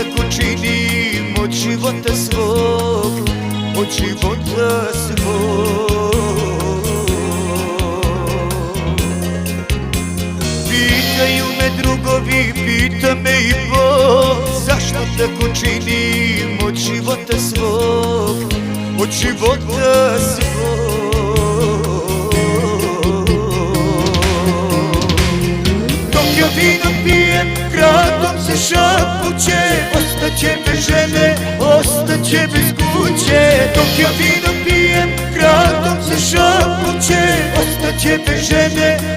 tako činim od života svog, od života svog. Pitaju me drugovi, pita me i Bog, zašto tako činim od života svog, od života svog. Dok ja vino pijem, gradom se šapuće, ostaće bez žene, ostaće bez kuće. Dok ja vino pijem, gradom se šapuće, ostaće bez žene.